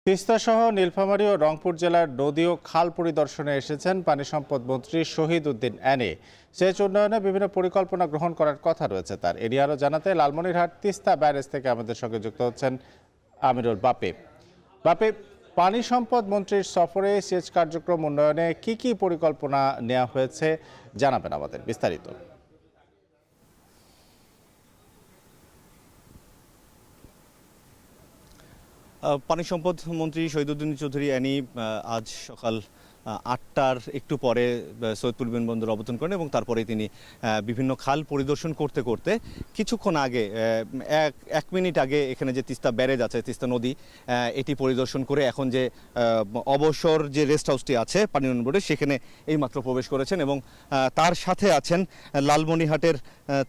তিস্তাসহ নীলফামারী ও রংপুর জেলার নদী ও খাল পরিদর্শনে এসেছেন পানি সম্পদ মন্ত্রী শহীদ উদ্দিন এ্যানী। সেচ উন্নয়নে বিভিন্ন পরিকল্পনা গ্রহণ করার কথা রয়েছে তার। এরই আরও জানাতে লালমনিরহাট তিস্তা ব্যারেজ থেকে আমাদের সঙ্গে যুক্ত হচ্ছেন আমিরুল বাপি। বাপি, পানি সম্পদ মন্ত্রীর সফরে সেচ কার্যক্রম উন্নয়নে কি কি পরিকল্পনা নেওয়া হয়েছে জানাবেন আমাদের বিস্তারিত। পানি সম্পদ মন্ত্রী শহীদ উদ্দিন চৌধুরী এ্যানী আজ সকাল ৮টার একটু পরে সৈয়দপুর বিমানবন্দর অবতরণ করেন এবং তারপরে তিনি বিভিন্ন খাল পরিদর্শন করতে করতে কিছুক্ষণ আগে এক মিনিট আগে এখানে যে তিস্তা ব্যারেজ আছে, তিস্তা নদী, এটি পরিদর্শন করে এখন যে অবসর যে রেস্ট হাউসটি আছে পানি উন্নয়ন বোর্ডে সেখানে এইমাত্র প্রবেশ করেছেন এবং তার সাথে আছেন লালমনিরহাটের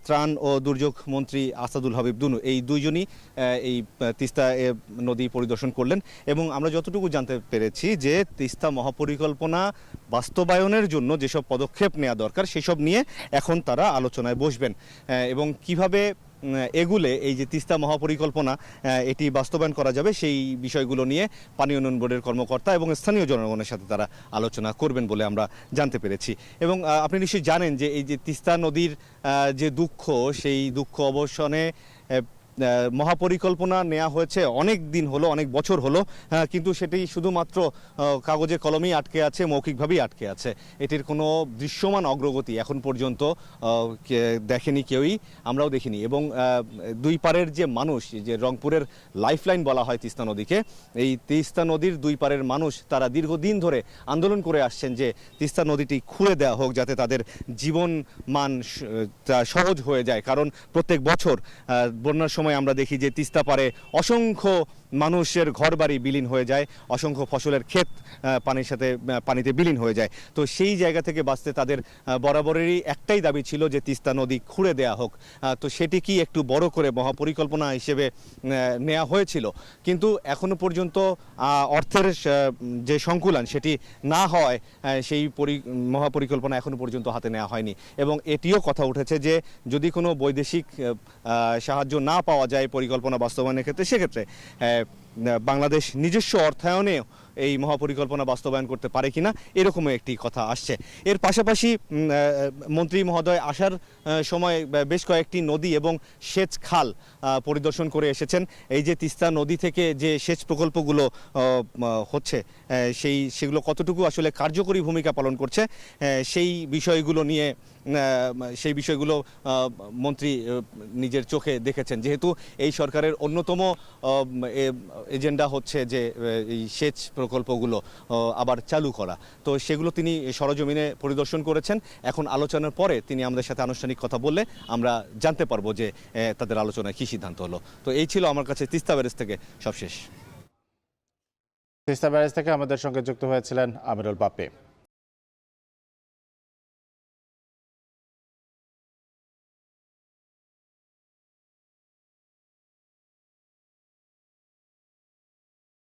ত্রাণ ও দুর্যোগ মন্ত্রী আসাদুল হাবিব দুনু। এই দুইজনই এই তিস্তা নদী পরিদর্শন করলেন এবং আমরা যতটুকু জানতে পেরেছি যে তিস্তা মহাপরিকল্পনা বাস্তবায়নের জন্য যেসব পদক্ষেপ নেওয়া দরকার সেসব নিয়ে এখন তারা আলোচনায় বসবেন এবং কিভাবে এগুলে এই যে তিস্তা মহাপরিকল্পনা এটি বাস্তবায়ন করা যাবে সেই বিষয়গুলো নিয়ে পানি উন্নয়ন বোর্ডের কর্মকর্তা এবং স্থানীয় জনগণের সাথে তারা আলোচনা করবেন বলে আমরা জানতে পেরেছি। এবং আপনি নিশ্চয়ই জানেন যে এই যে তিস্তা নদীর যে দুঃখ, সেই দুঃখ অবসানে মহাপরিকল্পনা নেওয়া হয়েছে অনেক দিন হলো, অনেক বছর হলো, কিন্তু সেটি শুধুমাত্র কাগজে কলমেই আটকে আছে, মৌখিকভাবেই আটকে আছে। এটির কোনো দৃশ্যমান অগ্রগতি এখন পর্যন্ত দেখেনি কেউই, আমরাও দেখিনি। এবং দুই পারের যে মানুষ, যে রংপুরের লাইফলাইন বলা হয় তিস্তা নদীকে, এই তিস্তা নদীর দুই পারের মানুষ তারা দীর্ঘদিন ধরে আন্দোলন করে আসছেন যে তিস্তা নদীটি খুঁড়ে দেওয়া হোক যাতে তাদের জীবন মান সহজ হয়ে যায়। কারণ প্রত্যেক বছর বন্যার সময় আমরা দেখি যে তিস্তা পারে অসংখ্য মানুষের ঘরবাড়ি বিলীন হয়ে যায়, অসংখ্য ফসলের ক্ষেত পানিতে বিলীন হয়ে যায়। তো সেই জায়গা থেকে বাঁচতে তাদের বরাবরেরই একটাই দাবি ছিল যে তিস্তা নদী খুঁড়ে দেয়া হোক। তো সেটি কি একটু বড় করে মহাপরিকল্পনা হিসেবে নেওয়া হয়েছিল, কিন্তু এখনো পর্যন্ত অর্থের যে সংকুলান সেটি না হয় সেই মহাপরিকল্পনা এখনো পর্যন্ত হাতে নেওয়া হয়নি। এবং এটিও কথা উঠেছে যে যদি কোনো বৈদেশিক সাহায্য না পাওয়া যায় পরিকল্পনা বাস্তবায়নের ক্ষেত্রে, সেক্ষেত্রে বাংলাদেশ নিজস্ব অর্থায়নে এই মহাপরিকল্পনা বাস্তবায়ন করতে পারে কিনা, এরকমও একটি কথা আসছে। এর পাশাপাশি মন্ত্রী মহোদয় আসার সময় বেশ কয়েকটি নদী এবং সেচ খাল পরিদর্শন করে এসেছেন। এই যে তিস্তা নদী থেকে যে সেচ প্রকল্পগুলো হচ্ছে সেগুলো কতটুকু আসলে কার্যকরী ভূমিকা পালন করছে সেই বিষয়গুলো মন্ত্রী নিজের চোখে দেখেছেন। যেহেতু এই সরকারের অন্যতম এজেন্ডা হচ্ছে যে এই সেচ প্রকল্পগুলো আবার চালু করা, তো সেগুলো তিনি সরজমিনে পরিদর্শন করেছেন। এখন আলোচনার পরে তিনি আমাদের সাথে আনুষ্ঠানিক কথা বললে আমরা জানতে পারবো যে তাদের আলোচনায় কী সিদ্ধান্ত হলো। তো এই ছিল আমার কাছে তিস্তা ব্যারেজ থেকে সবশেষ। তিস্তা ব্যারেজ থেকে আমাদের সঙ্গে যুক্ত হয়েছিলেন আমিরুল বাপি।